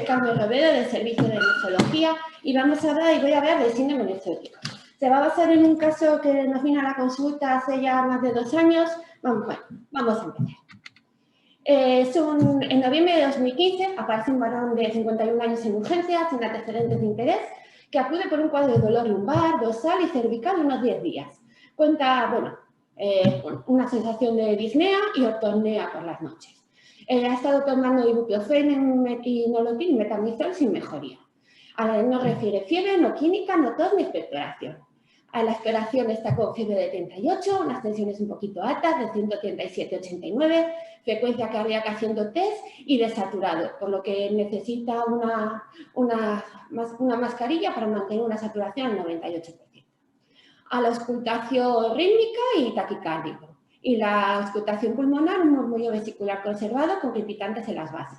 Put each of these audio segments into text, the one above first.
Carmen Robledo, del Servicio de Nefrología, y voy a hablar del síndrome nefrótico. Se va a basar en un caso que nos vino a la consulta hace ya más de 2 años. Vamos a empezar. En noviembre de 2015 aparece un varón de 51 años en urgencias, sin antecedentes de interés, que acude por un cuadro de dolor lumbar, dorsal y cervical unos 10 días. Cuenta, una sensación de disnea y ortopnea por las noches. Ha estado tomando ibuprofeno y nolotil y metamizol sin mejoría. No refiere fiebre, no clínica, no tos ni expectoración. A la exploración está con fiebre de 38, unas tensiones un poquito altas, de 137-89, frecuencia cardíaca haciendo test y desaturado, por lo que necesita una mascarilla para mantener una saturación al 98%. A la auscultación rítmica y taquicárdico. Y la auscultación pulmonar, un murmullo vesicular conservado con crepitantes en las bases.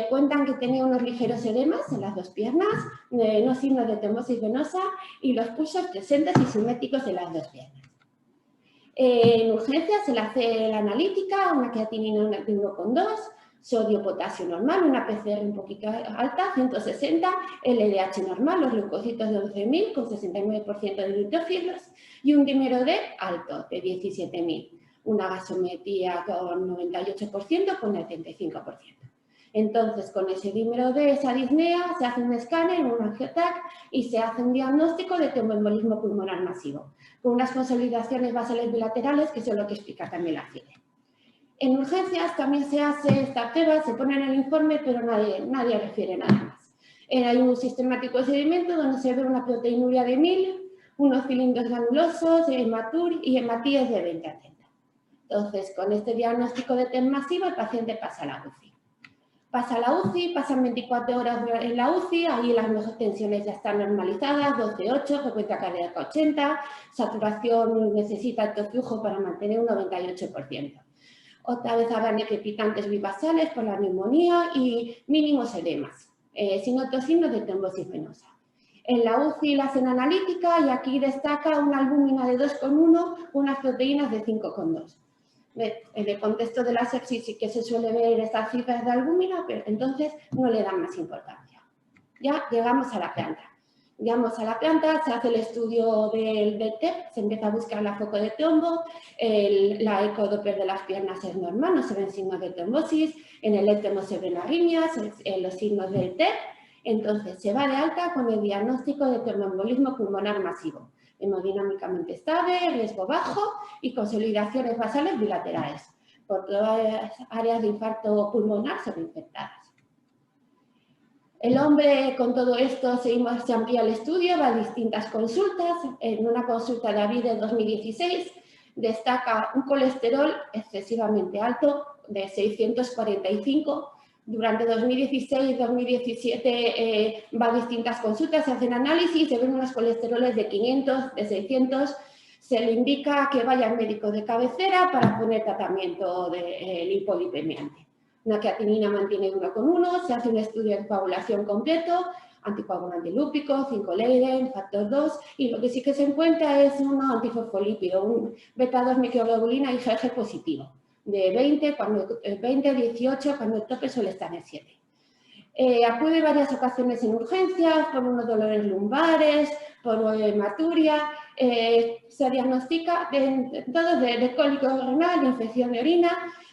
Cuentan que tenía unos ligeros edemas en las 2 piernas, no signos de trombosis venosa y los pulsos presentes y simétricos en las 2 piernas. En urgencias se le hace la analítica, una creatinina de 1,2, sodio potasio normal, una PCR un poquito alta, 160, LDH normal, los leucocitos de 11.000 con 69% de neutrofilos y un dímero D alto de 17.000, una gasometría con 98% con el 75%. Entonces, con ese dímero D, esa disnea, se hace un escáner, un angiotac y se hace un diagnóstico de tromboembolismo pulmonar masivo, con unas consolidaciones basales bilaterales, que eso es lo que explica también la FIDE. En urgencias también se hace esta prueba, se pone en el informe, pero nadie refiere nada más. Hay un sistemático procedimiento donde se ve una proteinuria de 1000, unos cilindros granulosos, y hematíes de 20 a 30. Entonces, con este diagnóstico de TEM masivo, el paciente pasa a la UCI. Pasa a la UCI, pasan 24 horas en la UCI, ahí las mejores tensiones ya están normalizadas, 12,8, frecuencia cardíaca 80, saturación necesita alto flujo para mantener un 98%. Otra vez habrá crepitantes bibasales por la neumonía y mínimos edemas, sin otros signos de trombosis venosa. En la UCI la hacen analítica y aquí destaca una albúmina de 2,1, unas proteínas de 5,2. En el contexto de la sepsis sí que se suele ver estas cifras de albúmina, pero entonces no le dan más importancia. Ya llegamos a la planta. Llegamos a la planta, se hace el estudio del TEP, se empieza a buscar la foco de trombo, la ecodoppler de las piernas es normal, no se ven signos de trombosis, en el ECTO no se ven arritmias, los signos del TEP, entonces se va de alta con el diagnóstico de tromboembolismo pulmonar masivo, hemodinámicamente estable, riesgo bajo y consolidaciones basales bilaterales, por todas las áreas de infarto pulmonar sobreinfectadas. El hombre, con todo esto, se amplía el estudio, va a distintas consultas. En una consulta de AVI de 2016 destaca un colesterol excesivamente alto de 645. Durante 2016 y 2017 va a distintas consultas, se hacen análisis, se ven unos colesteroles de 500, de 600. Se le indica que vaya al médico de cabecera para poner tratamiento de lipolipemiante. Una creatinina mantiene 1,1, se hace un estudio de coagulación completo, anticoagulante lúpico, 5-Leiden, factor 2, y lo que sí que se encuentra es un antifosfolípido, un beta-2 microglobulina IgG positivo, de 20, 18, cuando el tope suele estar en 7. Acude varias ocasiones en urgencias, por unos dolores lumbares, por hematuria, se diagnostica todo de cólico renal, de infección de orina.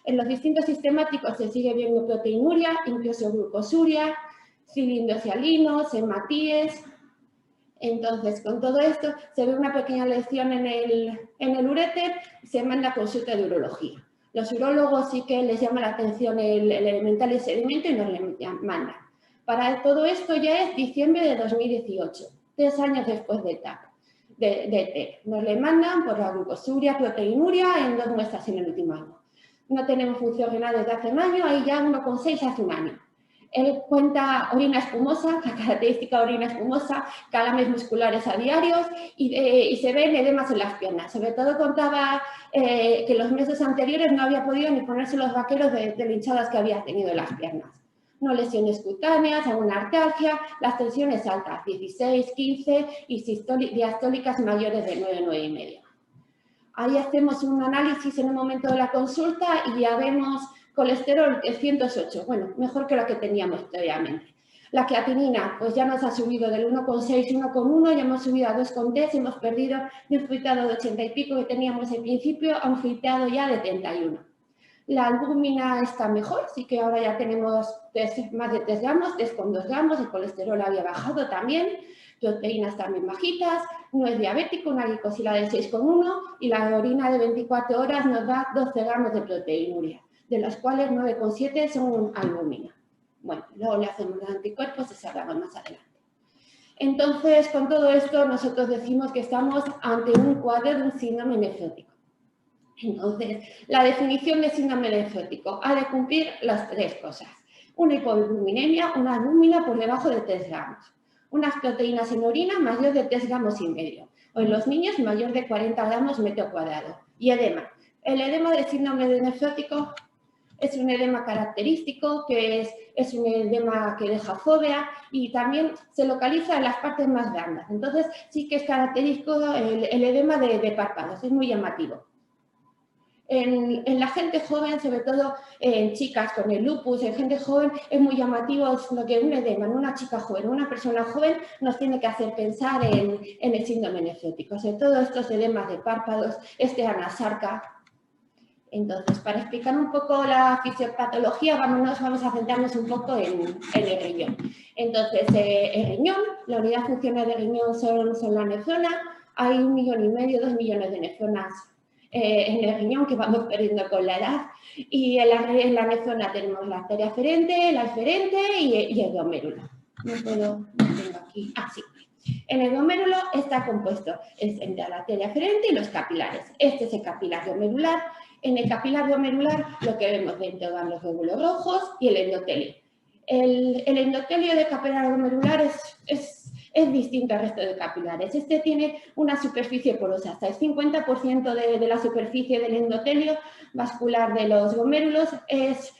En los distintos sistemáticos se sigue viendo proteinuria, incluso glucosuria, cilindros hialinos, hematíes. Entonces, con todo esto, se ve una pequeña lesión en el uréter y se manda a consulta de urología. Los urólogos sí que les llama la atención el elemental y sedimento y nos le mandan. Para todo esto ya es diciembre de 2018, 3 años después de TEP. Nos le mandan por la glucosuria, proteinuria en 2 muestras en el último año. No tenemos función renal desde hace un año, ahí ya 1,6 hace un año. Él cuenta orina espumosa, la característica orina espumosa, calambres musculares a diarios y se ven edemas en las piernas. Sobre todo contaba que los meses anteriores no había podido ni ponerse los vaqueros de hinchadas que había tenido en las piernas. No lesiones cutáneas, alguna artalgia, las tensiones altas, 16, 15 y diastólicas mayores de 9, 9,5. Ahí hacemos un análisis en el momento de la consulta y ya vemos colesterol de 108, bueno, mejor que lo que teníamos previamente. La creatinina, pues ya nos ha subido del 1,6, 1,1, ya hemos subido a 2,3, hemos perdido de un filtrado de 80 y pico que teníamos al principio a un filtrado ya de 31. La albúmina está mejor, sí que ahora ya tenemos más de 3 gramos, 3,2 gramos, el colesterol había bajado también, proteínas también bajitas, no es diabético, una glicosila de 6,1 y la orina de 24 horas nos da 12 gramos de proteinuria, de las cuales 9,7 son albúmina. Bueno, luego le hacemos los anticuerpos, eso hablamos más adelante. Entonces, con todo esto, nosotros decimos que estamos ante un cuadro de un síndrome nefrótico. Entonces, la definición de síndrome nefrótico ha de cumplir las 3 cosas. Una hipoalbuminemia, una albúmina por debajo de 3 gramos. Unas proteínas en orina mayor de 3,5 gramos. O en los niños mayor de 40 gramos metro cuadrado. Y edema. El edema de síndrome nefrótico es un edema característico, que es un edema que deja fobia y también se localiza en las partes más blandas. Entonces, sí que es característico el edema de párpados, es muy llamativo. En la gente joven, sobre todo en chicas con el lupus, en gente joven, es muy llamativo lo que un edema en una chica joven, una persona joven, nos tiene que hacer pensar en el síndrome nefrótico. Sobre todo estos edemas de párpados, anasarca. Entonces, para explicar un poco la fisiopatología, vamos a centrarnos un poco en el riñón. Entonces, el riñón, la unidad funcional del riñón son la nefrona, hay 1,5 millones, 2 millones de nefronas en el riñón que vamos perdiendo con la edad. Y en la nefrona tenemos la arteria aferente, la eferente y el glomérulo. No tengo aquí. Ah, sí. En el glomérulo está compuesto entre la arteria aferente y los capilares. Este es el capilar glomerular. En el capilar glomerular lo que vemos dentro van los glóbulos rojos y el endotelio. El endotelio del capilar glomerular es distinto al resto de capilares. Este tiene una superficie porosa. Hasta el 50% de la superficie del endotelio vascular de los glomérulos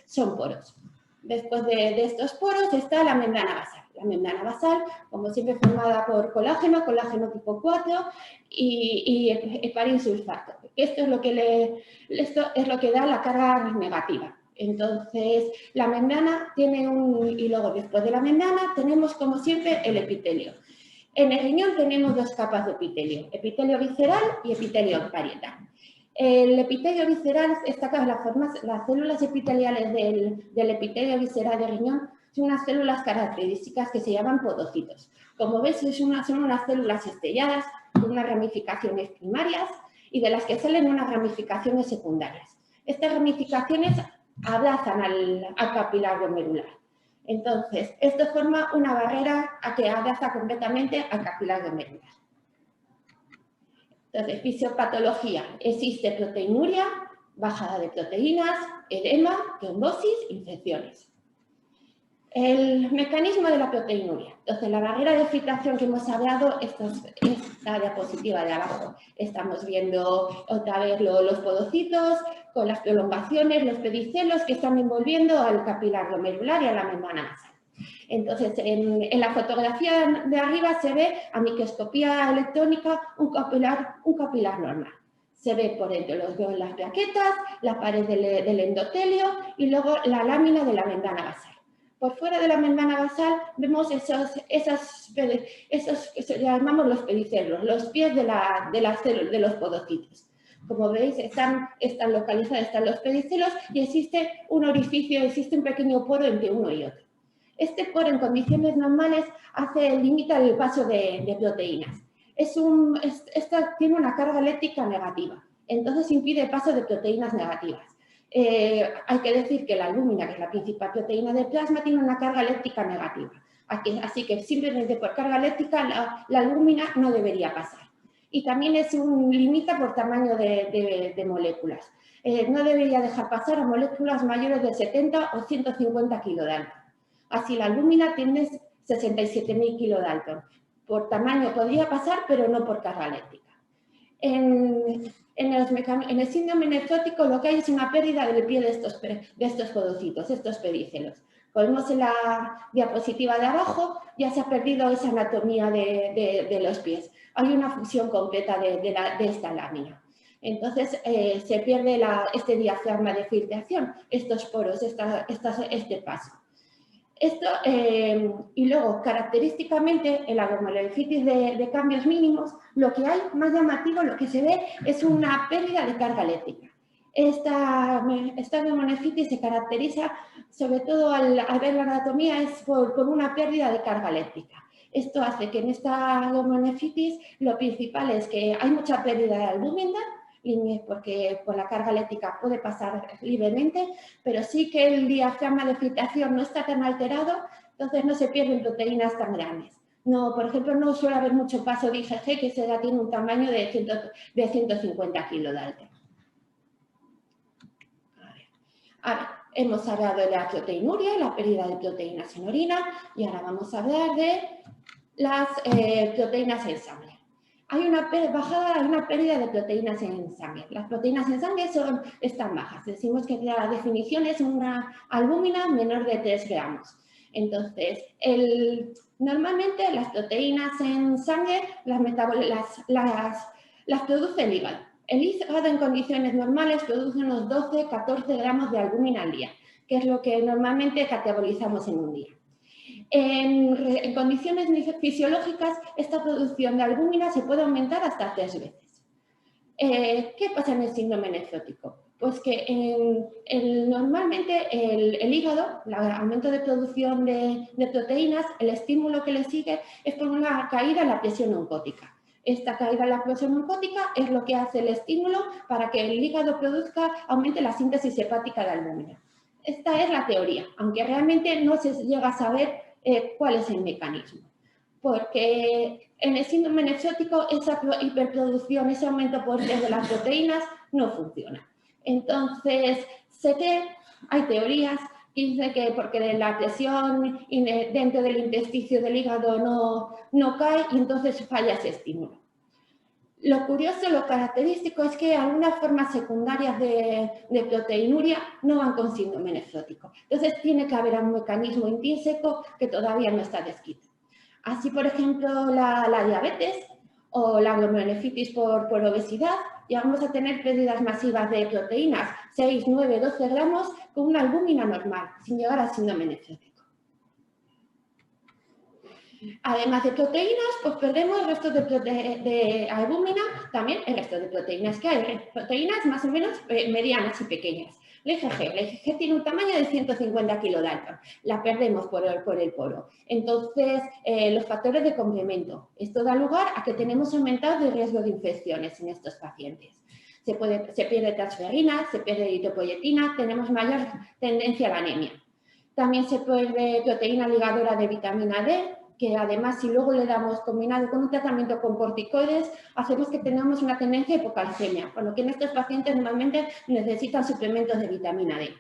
son poros. Después de estos poros está la membrana basal. La membrana basal, como siempre, formada por colágeno tipo 4 y heparin sulfato. Esto es lo que da la carga negativa. Entonces, la membrana tiene y luego después de la membrana tenemos, como siempre, el epitelio. En el riñón tenemos 2 capas de epitelio visceral y epitelio parietal. El epitelio visceral, las células epiteliales del epitelio visceral del riñón son unas células características que se llaman podocitos. Como ves, son unas células estrelladas con unas ramificaciones primarias y de las que salen unas ramificaciones secundarias. Estas ramificaciones abrazan al capilar glomerular. Entonces, esto forma una barrera que abraza completamente al capilar glomerular. Entonces, fisiopatología. Existe proteinuria, bajada de proteínas, edema, trombosis, infecciones. El mecanismo de la proteinuria. Entonces, la barrera de filtración que hemos hablado, esta diapositiva de abajo. Estamos viendo otra vez los podocitos con las prolongaciones, los pedicelos que están envolviendo al capilar glomerular y a la membrana basal. Entonces, en la fotografía de arriba se ve a microscopía electrónica un capilar normal. Se ve por dentro las plaquetas, la pared del endotelio y luego la lámina de la membrana basal. Por fuera de la membrana basal vemos esos que llamamos los pedicelos, los pies de los podocitos. Como veis, están localizados los pedicelos y existe un orificio, existe un pequeño poro entre uno y otro. Este poro en condiciones normales limita el paso de proteínas. Tiene una carga eléctrica negativa, entonces impide el paso de proteínas negativas. Hay que decir que la albúmina, que es la principal proteína del plasma, tiene una carga eléctrica negativa. Así que simplemente por carga eléctrica la albúmina no debería pasar. Y también limita por tamaño de moléculas. No debería dejar pasar a moléculas mayores de 70 o 150 kilodalton. Así la albúmina tiene 67.000 kilodalton. Por tamaño podría pasar, pero no por carga eléctrica. En el síndrome nefrótico lo que hay es una pérdida del pie de estos podocitos, estos pedicelos. Como vemos en la diapositiva de abajo, ya se ha perdido esa anatomía de los pies. Hay una fusión completa de esta lámina. Entonces, se pierde este diafragma de filtración, estos poros, este paso. Esto, y luego, característicamente, en la glomerulonephritis de cambios mínimos, lo que hay más llamativo, lo que se ve, es una pérdida de carga eléctrica. Esta glomerulonephritis se caracteriza, sobre todo al ver la anatomía, es por una pérdida de carga eléctrica. Esto hace que en esta glomerulonephritis lo principal es que hay mucha pérdida de albúmina, porque por la carga eléctrica puede pasar libremente, pero sí que el diafragma de filtración no está tan alterado, entonces no se pierden proteínas tan grandes. No, por ejemplo, no suele haber mucho paso de IgG, que ya tiene un tamaño de 150 kilodalton. A ver, hemos hablado de la proteinuria, la pérdida de proteínas en orina, y ahora vamos a hablar de las proteínas en sangre. Hay una pérdida de proteínas en sangre. Las proteínas en sangre están bajas. Decimos que la definición es una albúmina menor de 3 gramos. Entonces, normalmente las proteínas en sangre las produce el hígado. El hígado en condiciones normales produce unos 12-14 gramos de albúmina al día, que es lo que normalmente catabolizamos en un día. En condiciones fisiológicas, esta producción de albúmina se puede aumentar hasta 3 veces. ¿Qué pasa en el síndrome nefrótico? Pues que normalmente el hígado, el aumento de producción de proteínas, el estímulo que le sigue es por una caída en la presión oncótica. Esta caída en la presión oncótica es lo que hace el estímulo para que el hígado aumente la síntesis hepática de albúmina. Esta es la teoría, aunque realmente no se llega a saber cuál es el mecanismo. Porque en el síndrome nefrótico esa hiperproducción, ese aumento de las proteínas no funciona. Entonces, hay teorías que dicen que porque la presión dentro del intersticio del hígado no cae y entonces falla ese estímulo. Lo curioso, lo característico es que algunas formas secundarias de proteinuria no van con síndrome nefrótico. Entonces, tiene que haber un mecanismo intrínseco que todavía no está descrito. Así, por ejemplo, la diabetes o la glomerulonephritis por obesidad, llegamos a tener pérdidas masivas de proteínas, 6, 9, 12 gramos, con una albúmina normal, sin llegar al síndrome nefrótico. Además de proteínas, pues perdemos el resto de albúmina, también el resto de proteínas que hay. Proteínas más o menos medianas y pequeñas. La IgG tiene un tamaño de 150 kilodalton. La perdemos por el poro. Entonces, los factores de complemento. Esto da lugar a que tenemos aumentado el riesgo de infecciones en estos pacientes. Se pierde transferrina, se pierde eritropoyetina, tenemos mayor tendencia a la anemia. También se pierde proteína ligadora de vitamina D, que además si luego le damos combinado con un tratamiento con corticoides, hacemos que tengamos una tendencia a hipocalcemia, por lo que en estos pacientes normalmente necesitan suplementos de vitamina D.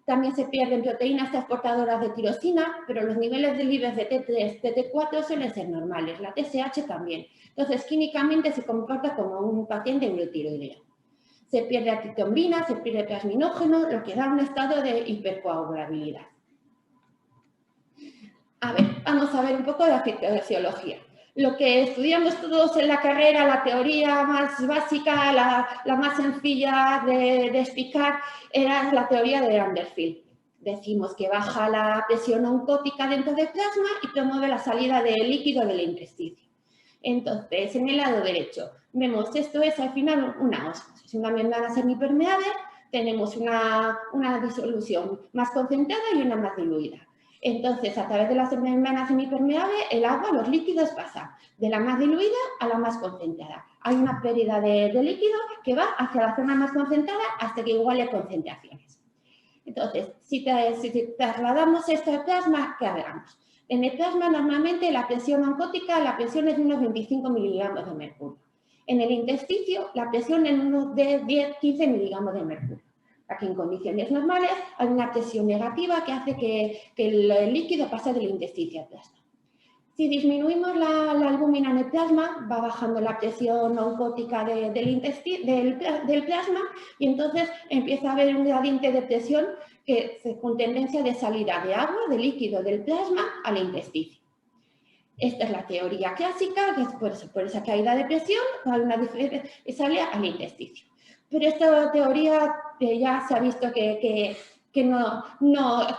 También se pierden proteínas transportadoras de tirosina, pero los niveles de libres de T3, de T4 suelen ser normales, la TSH también. Entonces, químicamente se comporta como un paciente eurotiroideo. Se pierde atitrombina, se pierde plasminógeno, lo que da un estado de hipercoagulabilidad. A ver, vamos a ver un poco de la fisiología. Lo que estudiamos todos en la carrera, la teoría más básica, la más sencilla de explicar, era la teoría de Anderfield. Decimos que baja la presión oncótica dentro del plasma y promueve la salida de líquido del intersticio. Entonces, en el lado derecho, vemos esto es al final una ósmosis, una membrana semipermeable, tenemos una disolución más concentrada y una más diluida. Entonces, a través de la membrana semipermeable, el agua, los líquidos pasan de la más diluida a la más concentrada. Hay una pérdida de líquido que va hacia la zona más concentrada hasta que iguale concentraciones. Entonces, si trasladamos esto al plasma, ¿qué hagamos? En el plasma, normalmente, la presión oncótica, la presión es de unos 25 miligramos de mercurio. En el intersticio, la presión es unos de 10-15 miligramos de mercurio. Aquí en condiciones normales hay una presión negativa que hace que el líquido pase del intersticio al plasma. Si disminuimos la albúmina en el plasma, va bajando la presión oncótica del plasma y entonces empieza a haber un gradiente de presión con tendencia de salida de agua, de líquido del plasma al intersticio. Esta es la teoría clásica, que es por esa caída de presión hay una diferencia y sale al intersticio. Pero esta teoría ya se ha visto que que no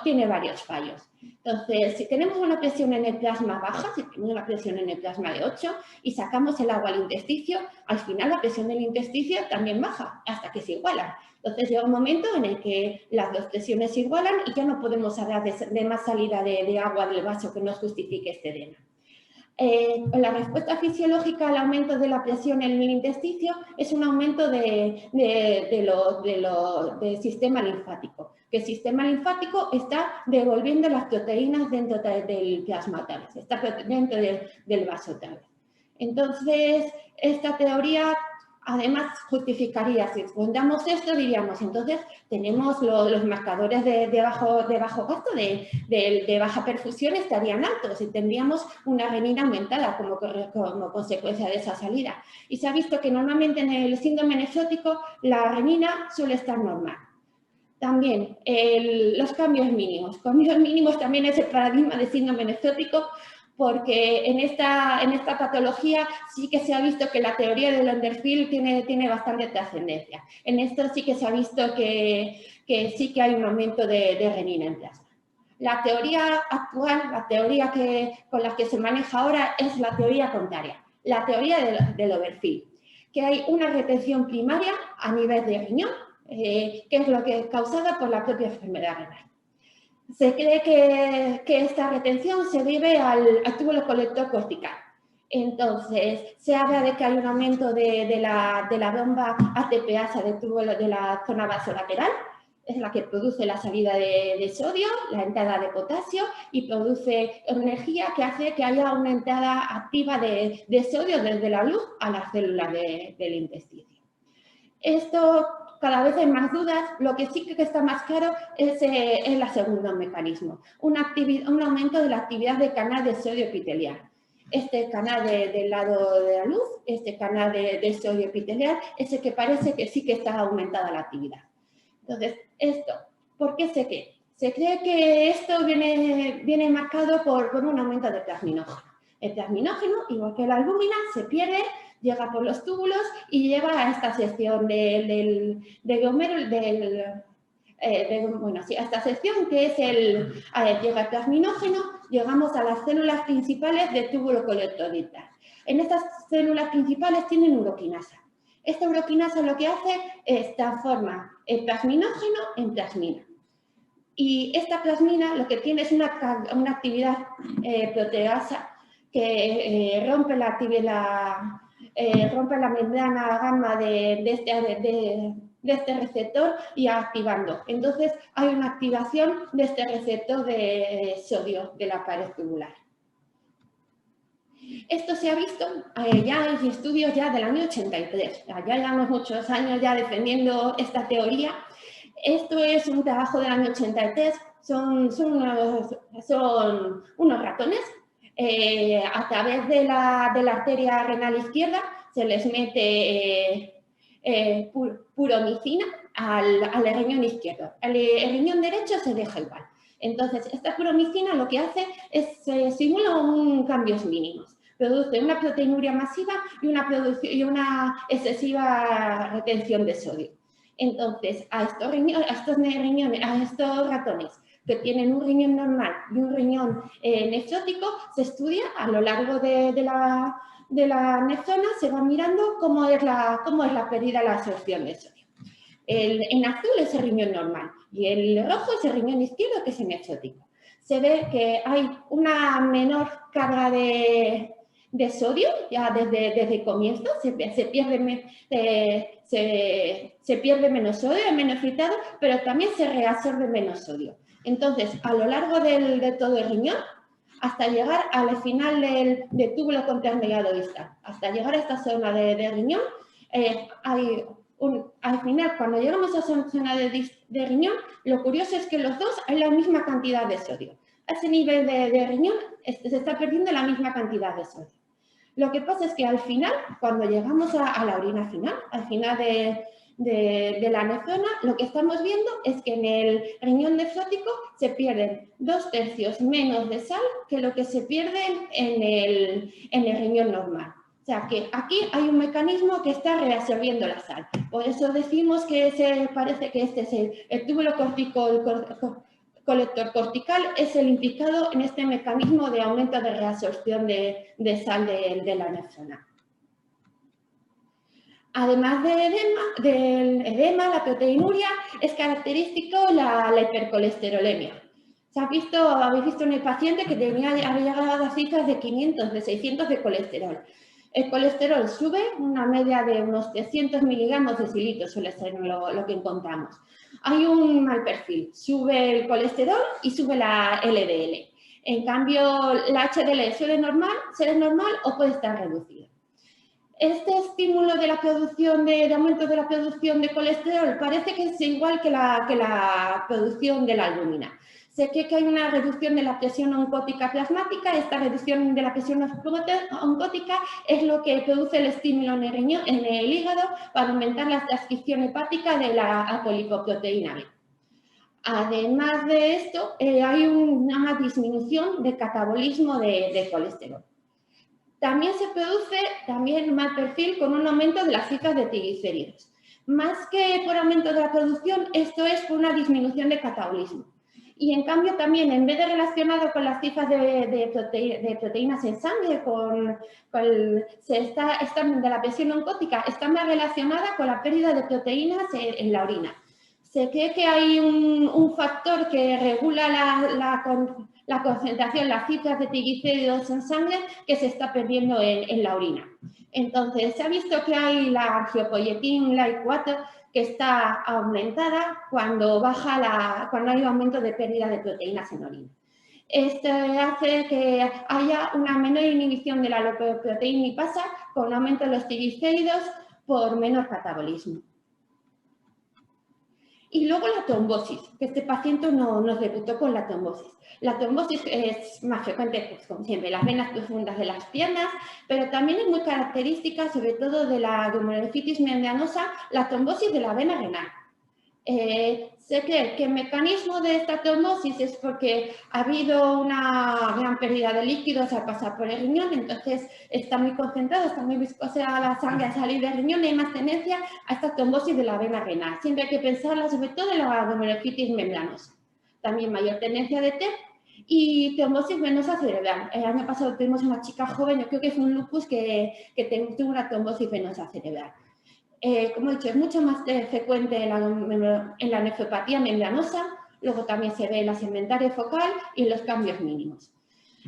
tiene varios fallos. Entonces, si tenemos una presión en el plasma baja, si tenemos una presión en el plasma de 8 y sacamos el agua al intersticio, al final la presión del intersticio también baja hasta que se igualan. Entonces llega un momento en el que las dos presiones se igualan y ya no podemos hablar de más salida de agua del vaso que nos justifique este edema. La respuesta fisiológica al aumento de la presión en el intersticio es un aumento del sistema linfático, que el sistema linfático está devolviendo las proteínas dentro del plasma tal vez, está dentro del vaso tal vez. Entonces, esta teoría además justificaría, si contamos esto, diríamos, entonces tenemos los marcadores de bajo gasto, de baja perfusión estarían altos y tendríamos una renina aumentada como consecuencia de esa salida. Y se ha visto que normalmente en el síndrome nefrótico la renina suele estar normal. También los cambios mínimos. Cambios mínimos también es el paradigma de síndrome nefrótico, porque en esta patología sí que se ha visto que la teoría de Landerfield tiene bastante trascendencia. En esto sí que se ha visto que sí que hay un aumento de renina en plasma. La teoría actual, la teoría con la que se maneja ahora es la teoría contraria, la teoría del Overfield, que hay una retención primaria a nivel de riñón, que es lo que es causada por la propia enfermedad renal. Se cree que esta retención se debe al túbulo colector cortical. Entonces, se habla de que hay un aumento de la bomba ATPasa de la zona vasolateral, es la que produce la salida de sodio, la entrada de potasio y produce energía que hace que haya una entrada activa de sodio desde la luz a las células del intestino. Esto, cada vez hay más dudas, lo que sí que está más claro es el segundo mecanismo, un aumento de la actividad del canal de sodio epitelial. Este canal del lado de la luz, este canal de sodio epitelial, es el que parece que sí que está aumentada la actividad. Entonces, ¿por qué se cree? Se cree que esto viene marcado por un aumento de plasminógeno. El plasminógeno, igual que la albúmina, se pierde, llega por los túbulos y lleva a esta sección a esta sección que es llega el plasminógeno, llegamos a las células principales del túbulo colectoral. En estas células principales tienen uroquinasa. Esta uroquinasa lo que hace es transforma el plasminógeno en plasmina. Y esta plasmina lo que tiene es una actividad proteasa que rompe la membrana gamma de este receptor y activando. Entonces hay una activación de este receptor de sodio de la pared tubular. Esto se ha visto, ya hay estudios ya del año 83, ya llevamos muchos años ya defendiendo esta teoría. Esto es un trabajo del año 83, son unos ratones. A través de la arteria renal izquierda se les mete puromicina al riñón izquierdo. El riñón derecho se deja igual. Entonces, esta puromicina lo que hace es simula cambios mínimos. Produce una proteinuria masiva y una excesiva retención de sodio. Entonces, a estos ratones que tienen un riñón normal y un riñón nefrótico, se estudia a lo largo de la nefrona, se va mirando cómo es la pérdida, la absorción de sodio. En azul es el riñón normal y el rojo es el riñón izquierdo, que es el nefrótico. Se ve que hay una menor carga de sodio ya desde el comienzo, se pierde menos sodio, es menos filtrado, pero también se reabsorbe menos sodio. Entonces, a lo largo de todo el riñón, hasta llegar al final del túbulo contrarmegado distal, hasta llegar a esta zona de riñón, al final, cuando llegamos a esa zona de riñón, lo curioso es que los dos hay la misma cantidad de sodio. A ese nivel de riñón se está perdiendo la misma cantidad de sodio. Lo que pasa es que al final, cuando llegamos a la orina final, al final de la nefrona, lo que estamos viendo es que en el riñón nefrótico se pierden 2/3 menos de sal que lo que se pierde en el riñón normal. O sea que aquí hay un mecanismo que está reabsorbiendo la sal. Por eso decimos que parece que este es el túbulo colector cortical, es el implicado en este mecanismo de aumento de reabsorción de sal de la nefrona. Además del edema, la proteinuria, es característico la hipercolesterolemia. Habéis visto en el paciente que había llegado a cifras de 500, de 600 de colesterol. El colesterol sube, una media de unos 300 miligramos de decilitros suele ser lo que encontramos. Hay un mal perfil, sube el colesterol y sube la LDL. En cambio, la HDL suele ser normal o puede estar reducida. Este estímulo de la producción de aumento de la producción de colesterol parece que es igual que la producción de la albúmina. Sé que hay una reducción de la presión oncótica plasmática. Esta reducción de la presión oncótica es lo que produce el estímulo en el hígado para aumentar la transcripción hepática de la apolipoproteína B. Además de esto, hay una disminución de catabolismo de colesterol. También se produce un mal perfil con un aumento de las cifras de triglicéridos. Más que por aumento de la producción, esto es por una disminución de catabolismo. Y en cambio también, en vez de relacionado con las cifras de proteínas en sangre, de la presión oncótica, está más relacionada con la pérdida de proteínas en la orina. Se cree que hay un factor que regula la concentración, las cifras de triglicéridos en sangre que se está perdiendo en la orina. Entonces, se ha visto que hay la angiopoietin-like 4 que está aumentada cuando hay un aumento de pérdida de proteínas en orina. Esto hace que haya una menor inhibición de la lipoproteína lipasa con aumento de los triglicéridos por menor catabolismo. Y luego la trombosis, que este paciente nos debutó con la trombosis. La trombosis es más frecuente, pues, como siempre, en las venas profundas de las piernas, pero también es muy característica, sobre todo de la glomerulonephritis membranosa, la trombosis de la vena renal. Se cree que el mecanismo de esta trombosis es porque ha habido una gran pérdida de líquidos al pasar por el riñón, entonces está muy concentrado, está muy viscosa la sangre al salir del riñón y hay más tendencia a esta trombosis de la vena renal. Siempre hay que pensarla sobre todo en la glomerulonephritis membranosa. También mayor tendencia de TEP y trombosis venosa cerebral. El año pasado tuvimos una chica joven, yo creo que es un lupus, que tuvo una trombosis venosa cerebral. Como he dicho, es mucho más frecuente en la nefropatía membranosa, luego también se ve en la segmentaria focal y en los cambios mínimos.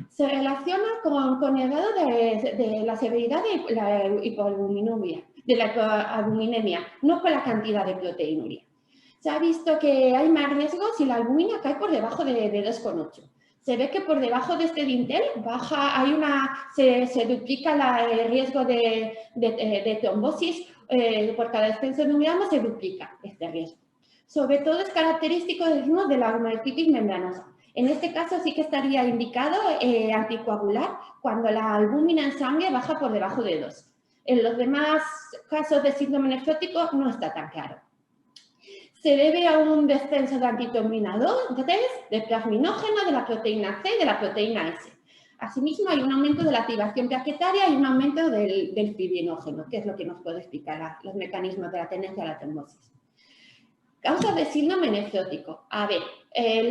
Se relaciona con el grado de la severidad de la hipoalbuminemia, no con la cantidad de proteinuria. Se ha visto que hay más riesgo si la albúmina cae por debajo de 2,8. Se ve que por debajo de este dintel se duplica el riesgo de trombosis. Por cada descenso de un gramo se duplica este riesgo. Sobre todo es característico de la glomerulonephritis membranosa. En este caso sí que estaría indicado anticoagular cuando la albúmina en sangre baja por debajo de 2. En los demás casos de síndrome nefrótico no está tan claro. Se debe a un descenso de antitrombina 3, de plasminógeno, de la proteína C y de la proteína S. Asimismo, hay un aumento de la activación plaquetaria y un aumento del fibrinógeno, que es lo que nos puede explicar los mecanismos de la tendencia a la trombosis. Causas de síndrome nefrótico. A ver,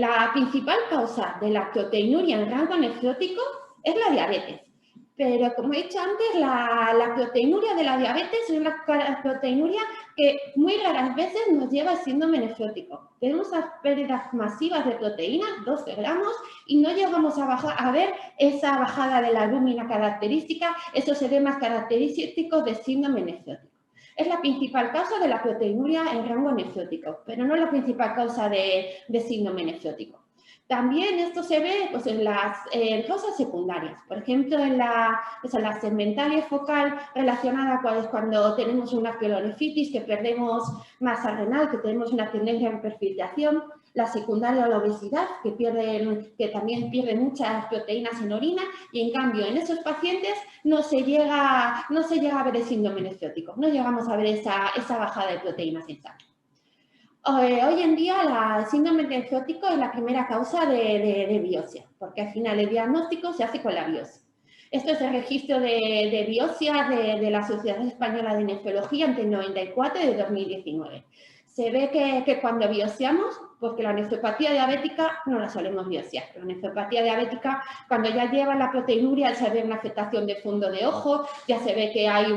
la principal causa de la proteinuria en rango nefrótico es la diabetes. Pero, como he dicho antes, la proteinuria de la diabetes es una proteinuria que muy raras veces nos lleva al síndrome nefrótico. Tenemos las pérdidas masivas de proteínas, 12 gramos, y no llegamos a ver esa bajada de la albúmina característica, esos edemas característicos de síndrome nefrótico. Es la principal causa de la proteinuria en rango nefrótico, pero no la principal causa de síndrome nefrótico. También esto se ve pues, en las causas secundarias, por ejemplo, en la segmentaria focal relacionada cuando tenemos una pielonefritis, que perdemos masa renal, que tenemos una tendencia a hiperfiltración, la secundaria a la obesidad, que también pierden muchas proteínas en orina, y en cambio en esos pacientes no se llega a ver el síndrome nefrótico, no llegamos a ver esa bajada de proteínas en sangre. Hoy en día el síndrome nefrótico es la primera causa de biopsia, porque al final el diagnóstico se hace con la biopsia. Esto es el registro de biopsias de la Sociedad Española de Nefrología entre el 94 y el 2019. Se ve que cuando biopsiamos, porque la nefropatía diabética no la solemos biopsiar. La nefropatía diabética, cuando ya lleva la proteinuria, se ve una afectación de fondo de ojo, ya se ve que hay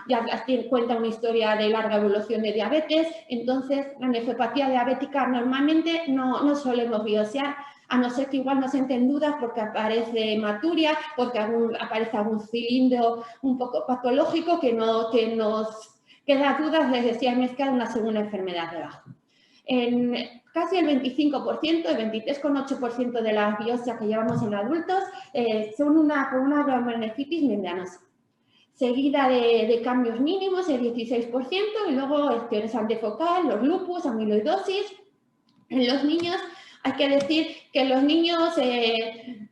ya cuenta una historia de larga evolución de diabetes. Entonces, la nefropatía diabética normalmente no solemos biopsiar, a no ser que igual nos entren dudas porque aparece hematuria, porque aparece algún cilindro un poco patológico que nos queda dudas de si hay mezclado una segunda enfermedad debajo. En casi el 25%, el 23,8% de las biopsias que llevamos en adultos son con una glomerulonefritis membranosa, seguida de cambios mínimos, el 16%, y luego esclerosis antifocal, los lupus, amiloidosis. En los niños, hay que decir que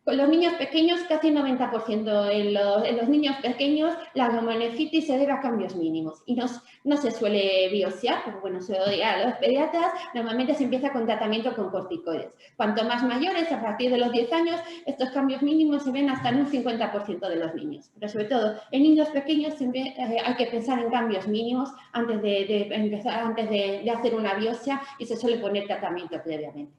con los niños pequeños, casi 90%. En los niños pequeños, la glomerulonefritis se debe a cambios mínimos y no se suele biopsiar, pero bueno, se lo digo a los pediatras, normalmente se empieza con tratamiento con corticoides. Cuanto más mayores, a partir de los 10 años, estos cambios mínimos se ven hasta en un 50% de los niños. Pero sobre todo, en niños pequeños siempre hay que pensar en cambios mínimos antes de hacer una biopsia, y se suele poner tratamiento previamente.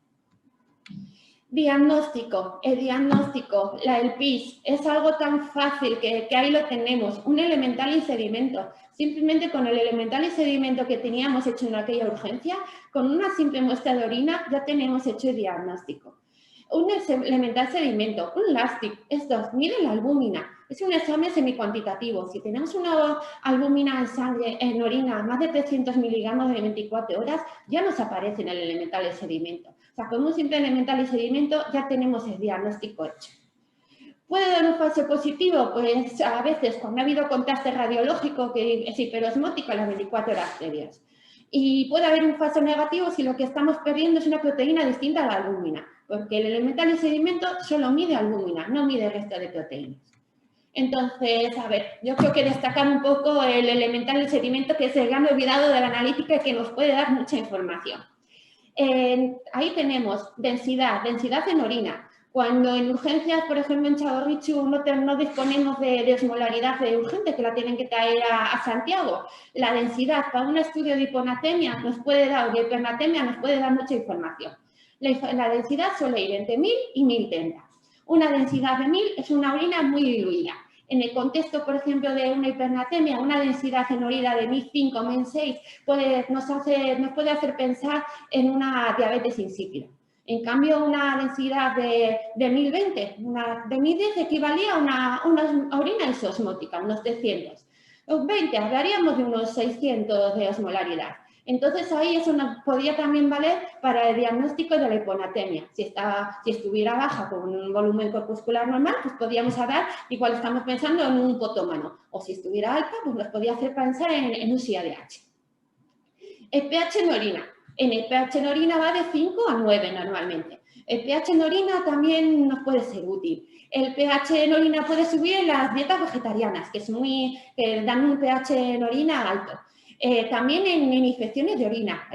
Diagnóstico. El diagnóstico, el PIS, es algo tan fácil que ahí lo tenemos, un elemental y sedimento. Simplemente con el elemental y sedimento que teníamos hecho en aquella urgencia, con una simple muestra de orina ya tenemos hecho el diagnóstico. Un elemental sedimento, un LASTIC, estos, miren la albúmina, es un examen semicuantitativo. Si tenemos una albúmina en sangre, en orina, más de 300 miligramos de 24 horas, ya nos aparece en el elemental y sedimento. O sea, con un simple elemental y sedimento ya tenemos el diagnóstico hecho. ¿Puede dar un falso positivo? Pues a veces, cuando ha habido contraste radiológico que es hiperosmótico a las 24 horas previas. Y puede haber un falso negativo si lo que estamos perdiendo es una proteína distinta a la albúmina, porque el elemental y sedimento solo mide albúmina, no mide el resto de proteínas. Entonces, a ver, yo creo que destacar un poco el elemental y sedimento, que es el gran olvidado de la analítica y que nos puede dar mucha información. Ahí tenemos densidad en orina. Cuando en urgencias, por ejemplo, en Txagorritxu no disponemos de osmolaridad urgente, que la tienen que traer a Santiago, la densidad para un estudio de hiponatremia nos puede dar, o de hipernatremia nos puede dar mucha información. La densidad suele ir entre 1000 y 1030. Una densidad de 1000 es una orina muy diluida. En el contexto, por ejemplo, de una hipernatremia, una densidad en orina de 1005, 1006 nos puede hacer pensar en una diabetes insípida. En cambio, una densidad de 1020, de 1010 equivalía a una orina isosmótica, unos 300. Los 20 hablaríamos de unos 600 de osmolaridad. Entonces, ahí eso nos podría también valer para el diagnóstico de la hiponatremia. Si estuviera baja con un volumen corpuscular normal, pues podríamos hablar, igual estamos pensando en un potómano. O si estuviera alta, pues nos podría hacer pensar en un CADH. El pH en orina. En el pH en orina va de 5 a 9 normalmente. El pH en orina también nos puede ser útil. El pH en orina puede subir en las dietas vegetarianas, que dan un pH en orina alto. También en infecciones de orina,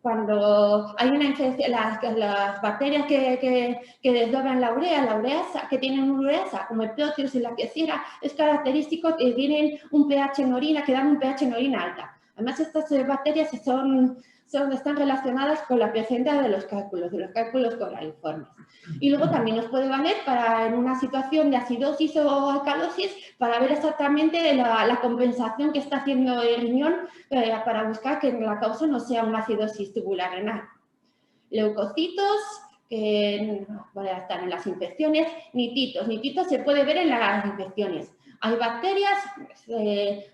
cuando hay una infección, las bacterias que desdoblan la ureasa, que tienen ureasa, como el Proteus y la Klebsiella, es característico que tienen un pH en orina, que dan un pH en orina alta. Además, estas bacterias están relacionadas con la presencia de los cálculos coraliformes. Y luego también nos puede valer en una situación de acidosis o alcalosis para ver exactamente la compensación que está haciendo el riñón para buscar que la causa no sea una acidosis tubular renal. Leucocitos, que están en las infecciones, nititos se puede ver en las infecciones. Hay bacterias,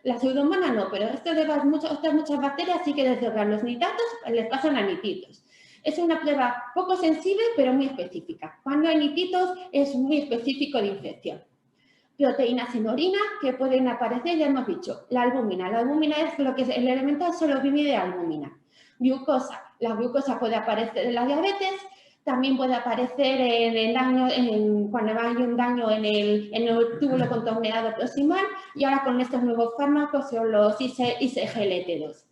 la pseudomonas no, pero otras muchas bacterias sí que desdoblan los nitratos, les pasan a nititos. Es una prueba poco sensible, pero muy específica. Cuando hay nititos es muy específico de infección. Proteínas en orina que pueden aparecer, ya hemos dicho, la albúmina. La albúmina es lo que el elemental solo mide albúmina. Glucosa. La glucosa puede aparecer en la diabetes. También puede aparecer cuando hay un daño en el túbulo contorneado proximal, y ahora con estos nuevos fármacos son los ISGLT2.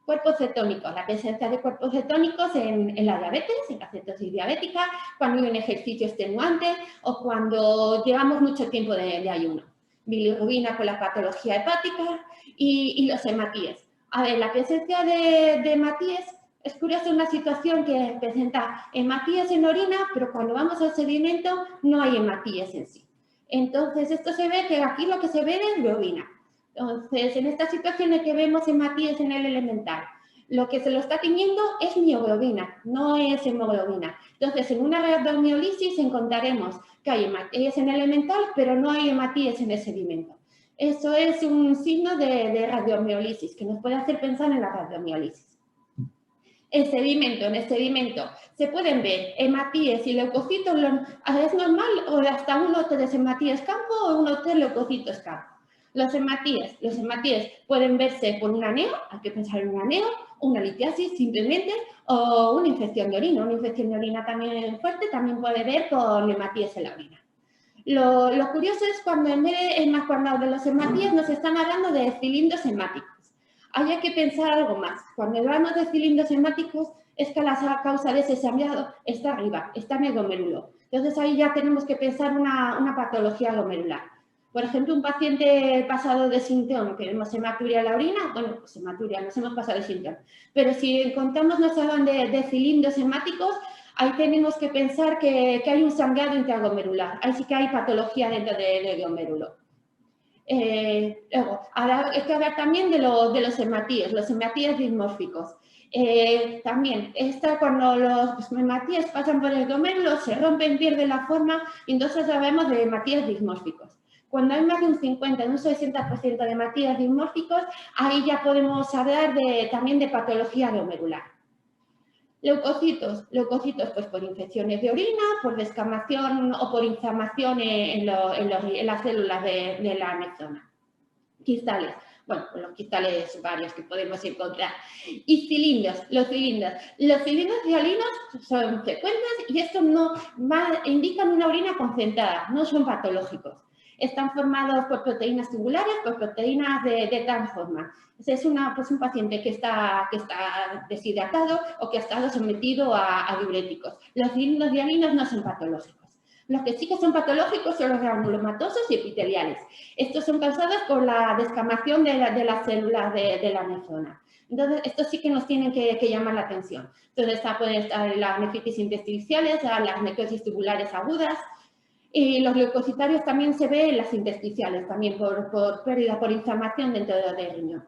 Cuerpos cetónicos, la presencia de cuerpos cetónicos en la diabetes, en la cetosis diabética, cuando hay un ejercicio extenuante o cuando llevamos mucho tiempo de ayuno. Bilirrubina con la patología hepática y los hematíes. A ver, la presencia de hematíes es curioso, una situación que presenta hematíes en orina, pero cuando vamos al sedimento no hay hematíes en sí. Entonces, esto se ve que aquí lo que se ve es biorina. Entonces, en esta situación en que vemos hematíes en el elemental, lo que se lo está tiñendo es mioglobina, no es hemoglobina. Entonces, en una rhabdomiólisis encontraremos que hay hematíes en el elemental, pero no hay hematíes en el sedimento. Eso es un signo de rhabdomiólisis, que nos puede hacer pensar en la rhabdomiólisis. En el sedimento se pueden ver hematíes y leucocitos, es normal, o hasta 1 o 3 hematíes campo o 1 o 3 leucocitos campo. Los hematíes pueden verse por un aneo, hay que pensar en un aneo, una litiasis simplemente, o una infección de orina. Una infección de orina también fuerte también puede ver con hematíes en la orina. Lo curioso es cuando en vez de los hematíes nos están hablando de cilindros hemáticos. Ahí hay que pensar algo más. Cuando hablamos de cilindros hemáticos, es que la causa de ese sangrado está arriba, está en el glomérulo. Entonces ahí ya tenemos que pensar una patología glomerular. Por ejemplo, un paciente pasado de síntoma, que vemos hematuria en la orina, bueno, pues hematuria, nos hemos pasado de síntoma. Pero si encontramos, nos hablan de cilindros hemáticos, ahí tenemos que pensar que hay un sangrado intraglomerular. Ahí sí que hay patología dentro del glomérulo. Luego, ahora hay que hablar también de los hematíes dismórficos. También, cuando los hematíes pasan por el glomérulo, se rompen, pierden la forma, y entonces hablamos de hematíes dismórficos. Cuando hay más de un 50, un 60% de hematíes dismórficos, ahí ya podemos hablar también de patología glomerular. Leucocitos pues por infecciones de orina, por descamación o por inflamación en las células de la mesona. Quistales, bueno, pues los quistales varios que podemos encontrar. Y cilindros, los cilindros dialinos son frecuentes y estos indican una orina concentrada, no son patológicos. Están formados por proteínas tubulares, por proteínas de tal forma. Es un paciente que está deshidratado o que ha estado sometido a diuréticos. Los cilindros dialinos no son patológicos. Los que sí que son patológicos son los granulomatosos y epiteliales. Estos son causados por la descamación de las células de la mesona. Entonces, estos sí que nos tienen que llamar la atención. Entonces, pueden estar las nefritis intersticiales, las necrosis tubulares agudas. Y los leucocitarios también se ven en las intersticiales, también por pérdida, por inflamación dentro del riñón.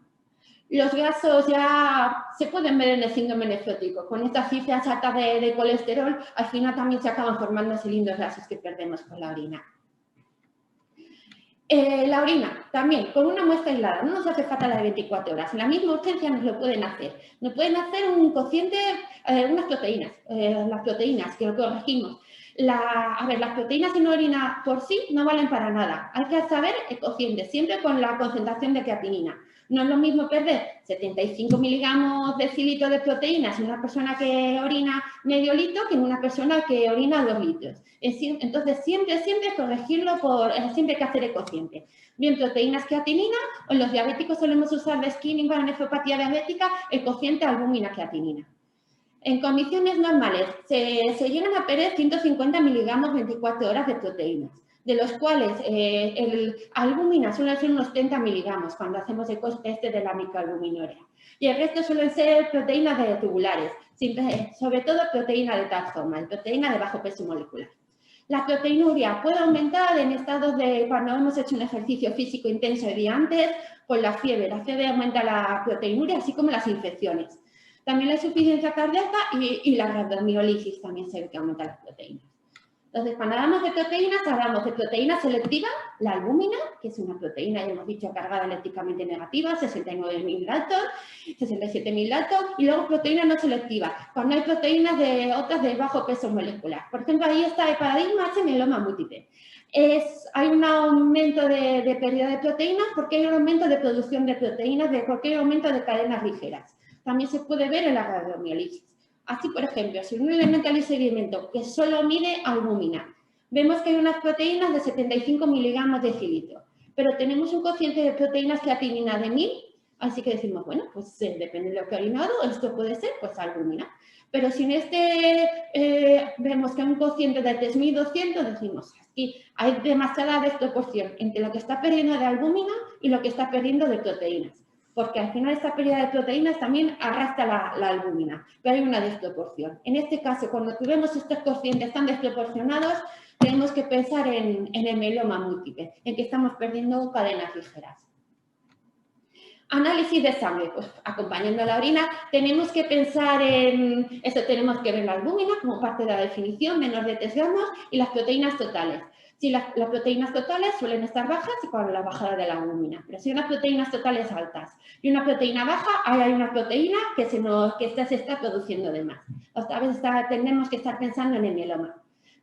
Los gasos ya se pueden ver en el síndrome nefrótico. Con estas cifras altas de colesterol, al final también se acaban formando cilindros grasos que perdemos por la orina. La orina, también, con una muestra aislada, no nos hace falta la de 24 horas. En la misma urgencia nos lo pueden hacer. Nos pueden hacer un cociente, unas proteínas, las proteínas, que lo corregimos. Las proteínas en orina por sí no valen para nada. Hay que saber el cociente, siempre con la concentración de creatinina. No es lo mismo perder 75 miligramos de cilitro de proteínas en una persona que orina medio litro que en una persona que orina 2 litros. Entonces, siempre corregirlo siempre hay que hacer el cociente. Bien, proteínas creatinina, o en los diabéticos solemos usar de screening para nefropatía diabética el cociente albúmina-creatinina. En condiciones normales se llegan a perder 150 miligramos 24 horas de proteínas, de los cuales albúmina suelen ser unos 30 miligramos cuando hacemos el coste de la microalbuminuria. Y el resto suelen ser proteínas tubulares, sobre todo proteína de tal forma, proteína de bajo peso molecular. La proteinuria puede aumentar en estados de cuando hemos hecho un ejercicio físico intenso el día antes, con la fiebre. La fiebre aumenta la proteinuria, así como las infecciones. También la insuficiencia cardíaca y la rhabdomiólisis también se ve que aumenta las proteínas. Entonces, cuando hablamos de proteína selectiva, la albúmina, que es una proteína, ya hemos dicho, cargada eléctricamente negativa, 69.000 Dalton, 67.000 Dalton, y luego proteína no selectiva, cuando hay proteínas otras de bajo peso molecular. Por ejemplo, ahí está el paradigma H mieloma múltiple. Hay un aumento de pérdida de proteínas porque hay un aumento de producción de proteínas, porque hay un aumento de cadenas ligeras. También se puede ver en la rhabdomiólisis. Así, por ejemplo, si un elemental de seguimiento que solo mide albúmina, vemos que hay unas proteínas de 75 miligramos de cilitro, pero tenemos un cociente de proteínas creatinina de 1000, Así que decimos, bueno, pues depende de lo que ha orinado, esto puede ser pues albúmina. Pero si en vemos que hay un cociente de 3.200, decimos, aquí hay demasiada desproporción entre lo que está perdiendo de albúmina y lo que está perdiendo de proteínas. Porque al final esta pérdida de proteínas también arrastra la albúmina, pero hay una desproporción. En este caso, cuando tuvimos estos cocientes tan desproporcionados, tenemos que pensar en el mieloma múltiple, en que estamos perdiendo cadenas ligeras. Análisis de sangre, pues acompañando la orina, tenemos que pensar en esto, tenemos que ver la albúmina como parte de la definición, menos de 3 gramos, y las proteínas totales. Si las proteínas totales suelen estar bajas y con la bajada de la albúmina, pero si hay unas proteínas totales altas y una proteína baja, ahí hay una proteína que se está produciendo de más. Otra vez tenemos que estar pensando en el mieloma.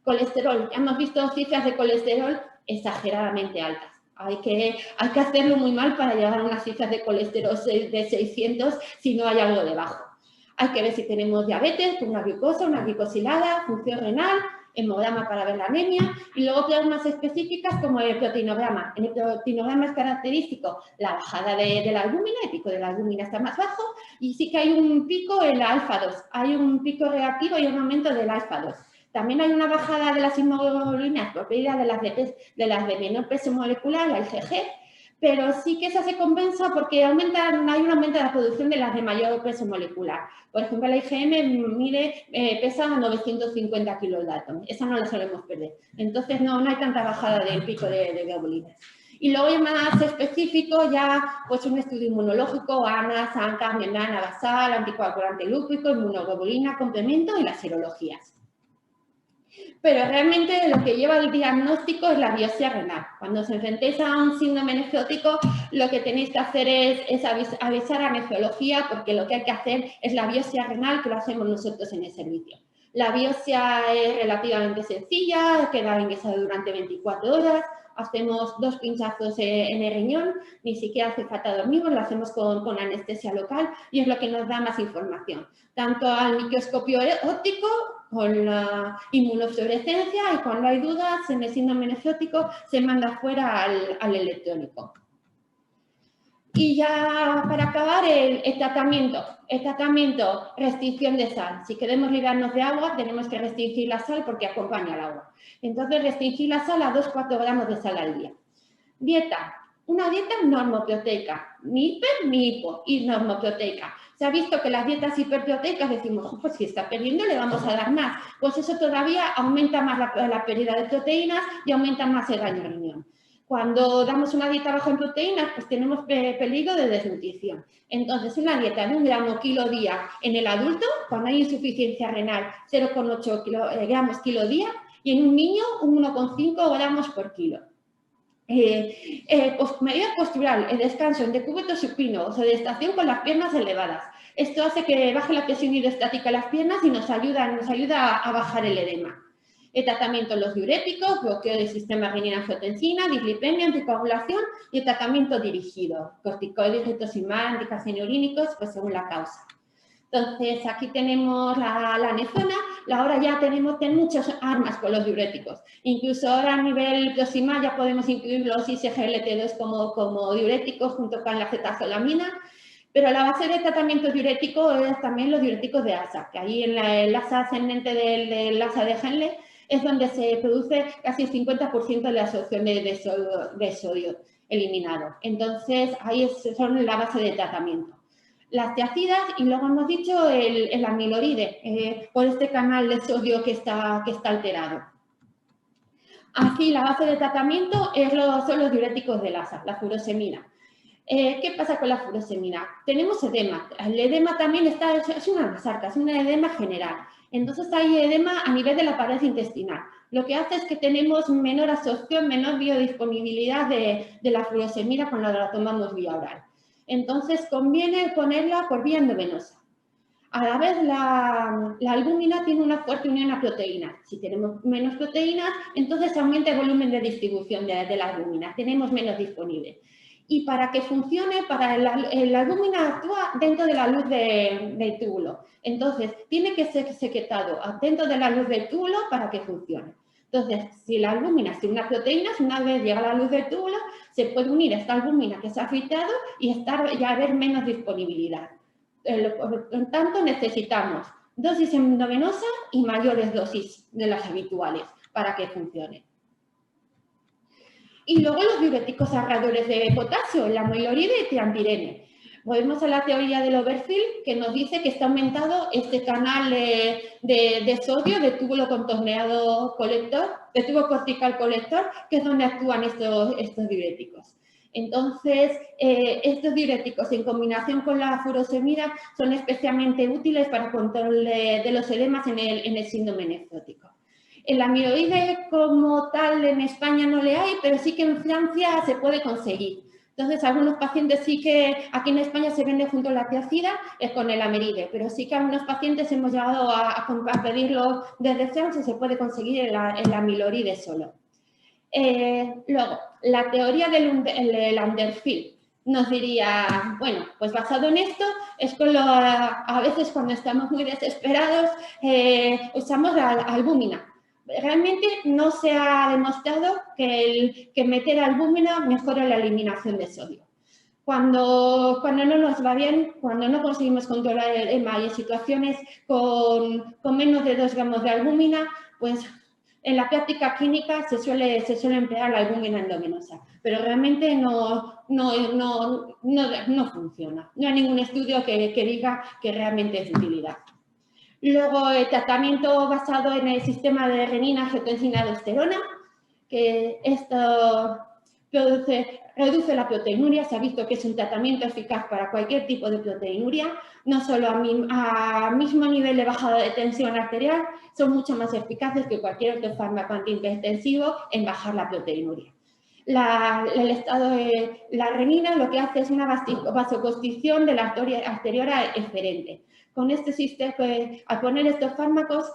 Colesterol, hemos visto cifras de colesterol exageradamente altas. Hay que hacerlo muy mal para llegar a unas cifras de colesterol de 600 si no hay algo debajo. Hay que ver si tenemos diabetes, una glucosa, una glicosilada, función renal, hemograma para ver la anemia y luego pruebas específicas como el proteinograma. En el proteinograma es característico la bajada de la albúmina, el pico de la albúmina está más bajo y sí que hay un pico en la alfa-2, hay un pico reactivo y un aumento del alfa-2. También hay una bajada de las inmunoglobulinas por pérdida de las de menor peso molecular, la IgG, pero sí que esa se compensa porque hay un aumento de la producción de las de mayor peso molecular. Por ejemplo, la IgM pesa 950 kilodalton, esa no la solemos perder. Entonces no hay tanta bajada del pico de globulinas. Y luego ya más específico, pues un estudio inmunológico, ANA, SANCA, membrana basal, anticoagulante lúpico, inmunoglobulina, complemento y las serologías. Pero realmente lo que lleva el diagnóstico es la biopsia renal. Cuando os enfrentéis a un síndrome nefrótico, lo que tenéis que hacer es avisar a nefrología porque lo que hay que hacer es la biopsia renal que lo hacemos nosotros en el servicio. La biopsia es relativamente sencilla, queda ingresado durante 24 horas, hacemos 2 pinchazos en el riñón, ni siquiera hace falta dormir, lo hacemos con anestesia local y es lo que nos da más información, tanto al microscopio óptico, con la inmunofluorescencia y cuando hay dudas en el síndrome nefrótico se manda fuera al electrónico. Y ya para acabar el tratamiento, restricción de sal. Si queremos librarnos de agua, tenemos que restringir la sal porque acompaña al agua. Entonces, restringir la sal a 2-4 gramos de sal al día. Dieta. Una dieta normoproteica, ni hiper ni hipo, y normoproteica. Se ha visto que las dietas hiperproteicas decimos, pues si está perdiendo le vamos a dar más. Pues eso todavía aumenta más la pérdida de proteínas y aumenta más el daño al riñón. Cuando damos una dieta baja en proteínas, pues tenemos peligro de desnutrición. Entonces, una dieta de 1 gramo kilo día en el adulto, cuando hay insuficiencia renal, 0,8 gramos kilo día, y en un niño, 1,5 gramos por kilo. Medida postural, el descanso en decúbito supino o sedestación con las piernas elevadas. Esto hace que baje la presión hidrostática en las piernas y nos ayuda a bajar el edema. El tratamiento de los diuréticos, bloqueo del sistema renina-angiotensina, dislipemia, anticoagulación y el tratamiento dirigido, corticoides, rituximab, anticarcinolínicos, pues según la causa. Entonces, aquí tenemos la nefrona, ahora ya tenemos muchas armas con los diuréticos. Incluso ahora a nivel proximal ya podemos incluir los ISGLT2 como diuréticos junto con la cetazolamina, pero la base de tratamiento diurético es también los diuréticos de ASA, que ahí en el ASA ascendente del ASA de Henle es donde se produce casi el 50% de la absorción de sodio eliminado. Entonces, ahí son la base de tratamiento. Las tiacidas y luego hemos dicho el amiloride, por este canal de sodio que está alterado. Aquí la base de tratamiento son los diuréticos del ASA, la furosemida. ¿Qué pasa con la furosemida? Tenemos edema. El edema también es una masarca, es un edema general. Entonces hay edema a nivel de la pared intestinal. Lo que hace es que tenemos menor absorción, menor biodisponibilidad de la furosemida cuando la tomamos vía oral. Entonces, conviene ponerla por vía endovenosa. A la vez, la albúmina tiene una fuerte unión a proteínas. Si tenemos menos proteínas, entonces aumenta el volumen de distribución de la albúmina. Tenemos menos disponible. Y para que funcione, la albúmina actúa dentro de la luz del túbulo. Entonces, tiene que ser secretado dentro de la luz del túbulo para que funcione. Entonces, si la albúmina es una proteína, una vez llega a la luz del túbulo, se puede unir esta albúmina que se ha filtrado y ya haber menos disponibilidad. Por lo tanto, necesitamos dosis endovenosa y mayores dosis de las habituales para que funcione. Y luego los diuréticos ahorradores de potasio, la amiloride y triampirene. Volvemos a la teoría del overfill, que nos dice que está aumentado este canal de sodio de túbulo contorneado colector, de tubo cortical colector, que es donde actúan estos diuréticos. Entonces, estos diuréticos en combinación con la furosemida son especialmente útiles para control de los edemas en el síndrome nefrótico. El amiloide como tal en España no le hay, pero sí que en Francia se puede conseguir. Entonces, algunos pacientes sí que aquí en España se vende junto a la tiacida con el ameride, pero sí que algunos pacientes hemos llegado a pedirlo desde Francia y se puede conseguir el amiloride solo. Luego, la teoría del underfill nos diría, bueno, pues basado en esto, es que a veces cuando estamos muy desesperados usamos la albúmina. Realmente no se ha demostrado que meter albúmina mejora la eliminación de sodio. Cuando no nos va bien, cuando no conseguimos controlar el edema y en situaciones con menos de 2 gramos de albúmina, pues en la práctica clínica se suele emplear la albúmina endovenosa, pero realmente no funciona. No hay ningún estudio que diga que realmente es de utilidad. Luego, el tratamiento basado en el sistema de renina, angiotensina, aldosterona, que esto reduce la proteinuria. Se ha visto que es un tratamiento eficaz para cualquier tipo de proteinuria, no solo a mismo nivel de bajada de tensión arterial, son mucho más eficaces que cualquier otro fármaco antihipertensivo en bajar la proteinuria. La renina lo que hace es una vasoconstricción de la arteria eferente. Con este sistema, al poner estos fármacos,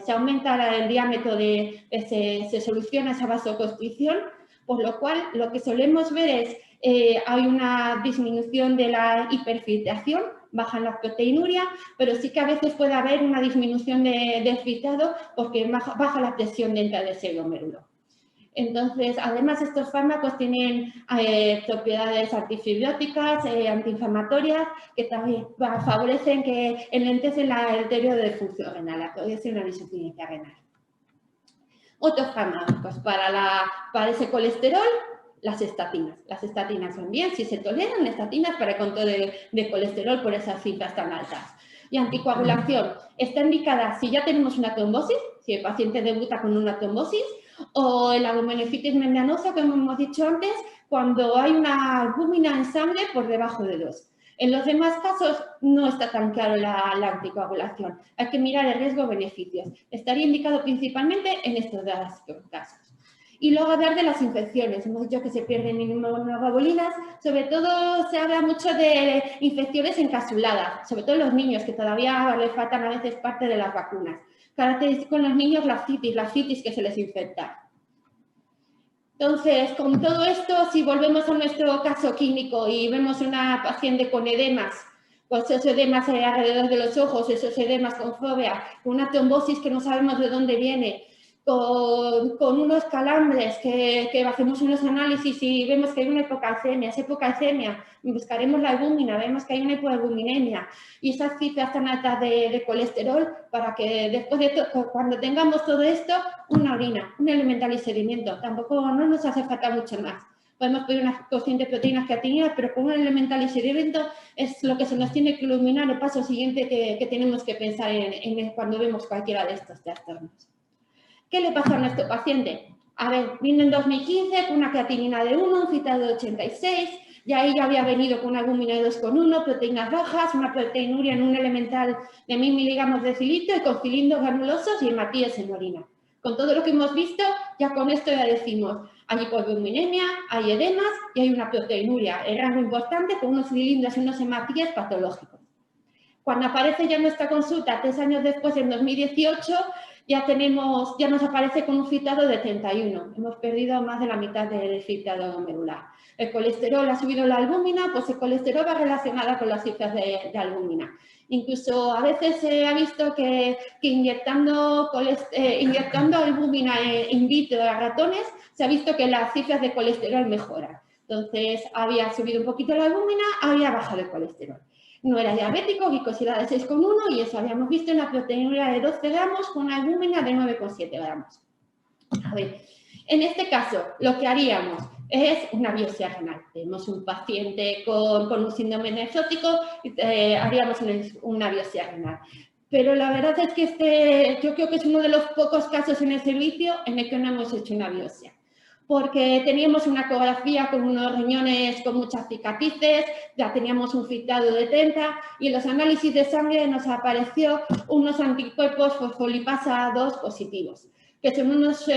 se aumenta el diámetro se soluciona esa vasoconstricción, por lo cual lo que solemos ver es hay una disminución de la hiperfiltración, bajan la proteinuria, pero sí que a veces puede haber una disminución del filtrado porque baja la presión dentro del glomérulo. Entonces, además, estos fármacos tienen propiedades antifibróticas, antiinflamatorias, que también favorecen que enlentecen el deterioro de función renal, la progresión de la insuficiencia renal. Otros fármacos para ese colesterol, las estatinas. Las estatinas son bien, si se toleran estatinas para el control de colesterol por esas cifras tan altas. Y anticoagulación está indicada si ya tenemos una trombosis, si el paciente debuta con una trombosis, o la glomerulonephritis membranosa, como hemos dicho antes, cuando hay una albúmina en sangre por debajo de 2. En los demás casos no está tan claro la anticoagulación. Hay que mirar el riesgo-beneficios. Estaría indicado principalmente en estos dos casos. Y luego hablar de las infecciones. Hemos dicho que se pierden inmunoglobalinas. Sobre todo se habla mucho de infecciones encapsuladas, sobre todo en los niños, que todavía les faltan a veces parte de las vacunas. Característico en los niños la citis que se les infecta. Entonces, con todo esto, si volvemos a nuestro caso clínico y vemos una paciente con edemas, pues esos edemas alrededor de los ojos, esos edemas con fobia, con una trombosis que no sabemos de dónde viene, con unos calambres que hacemos unos análisis y vemos que hay una hipocalcemia, esa hipocalcemia, buscaremos la albúmina, vemos que hay una hipoalbuminemia y esas cifras tan altas de colesterol para que después de cuando tengamos todo esto, una orina, un elemental y sedimento, tampoco no nos hace falta mucho más. Podemos pedir unas cocientes proteínas creatininas, pero con un elemental y sedimento es lo que se nos tiene que iluminar el paso siguiente que tenemos que pensar cuando vemos cualquiera de estos trastornos. ¿Qué le pasó a nuestro paciente? A ver, vino en 2015 con una creatinina de 1, un citrado de 86, y ahí ya había venido con una albúmina de 2,1, proteínas bajas, una proteinuria en un elemental de 1000 miligramos de cilindro y con cilindros granulosos y hematíes en orina. Con todo lo que hemos visto, ya con esto ya decimos, hay hipoalbuminemia, hay edemas y hay una proteinuria. El rango importante con unos cilindros y unos hematíes patológicos. Cuando aparece ya nuestra consulta 3 años después, en 2018, ya nos aparece con un filtrado de 31. Hemos perdido más de la mitad del filtrado medular. El colesterol ha subido la albúmina, pues el colesterol va relacionado con las cifras de albúmina. Incluso a veces se ha visto que inyectando albúmina in vitro a ratones, se ha visto que las cifras de colesterol mejoran. Entonces, había subido un poquito la albúmina, había bajado el colesterol. No era diabético, glicosilada de 6,1 y eso habíamos visto en la proteinuria de 12 gramos con una albúmina de 9,7 gramos. A ver, en este caso, lo que haríamos es una biopsia renal. Tenemos un paciente con un síndrome nefrótico, haríamos una biopsia renal. Pero la verdad es que yo creo que es uno de los pocos casos en el servicio en el que no hemos hecho una biopsia. Porque teníamos una ecografía con unos riñones con muchas cicatrices, ya teníamos un filtrado de 30 y en los análisis de sangre nos apareció unos anticuerpos fosfolipasa 2 positivos, que son unos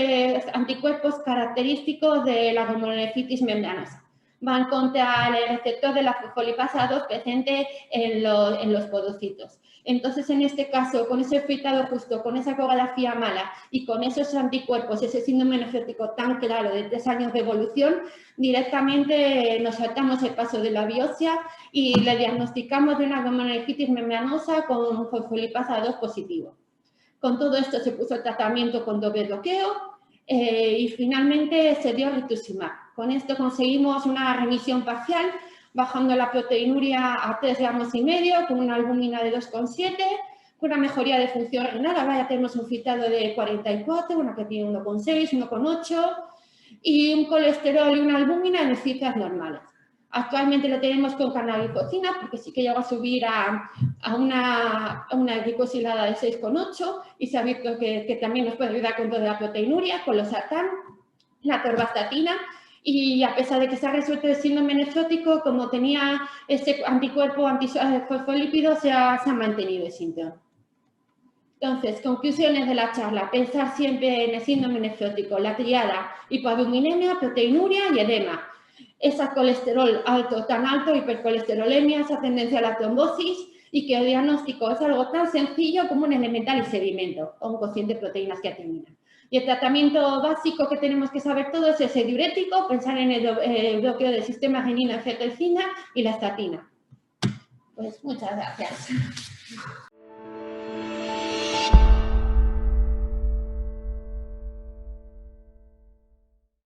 anticuerpos característicos de la glomerulonefritis membranosa. Van contra el receptor de la fosfolipasa 2 presente en los podocitos. Entonces, en este caso, con ese filtrado justo, con esa ecografía mala y con esos anticuerpos, ese síndrome nefrótico tan claro de 3 años de evolución, directamente nos saltamos el paso de la biopsia y le diagnosticamos de una glomerulonefritis membranosa con fosfolipasa 2 positivo. Con todo esto se puso el tratamiento con doble bloqueo y finalmente se dio rituximab. Con esto conseguimos una remisión parcial, bajando la proteinuria a 3,5 gramos, con una albúmina de 2,7, con una mejoría de función renal. Ahora ya tenemos un filtrado de 44, una que tiene 1,6, 1,8 y un colesterol y una albúmina en cifras normales. Actualmente lo tenemos con canaglifosina porque sí que llegó a subir a una glicosilada de 6,8 y se ha visto que también nos puede ayudar con toda la proteinuria, con los sartán, la torvastatina. Y a pesar de que se ha resuelto el síndrome nefrótico, como tenía ese anticuerpo antifosfolípido, se ha mantenido el síntoma. Entonces, conclusiones de la charla. Pensar siempre en el síndrome nefrótico, la triada hipoalbuminemia, proteinuria y edema. Ese colesterol alto, tan alto, hipercolesterolemia, esa tendencia a la trombosis y que el diagnóstico es algo tan sencillo como un elemental y sedimento o un cociente de proteínas creatinina. Y el tratamiento básico que tenemos que saber todos es el diurético, pensar en el bloqueo del sistema renina-angiotensina y la estatina. Pues muchas gracias.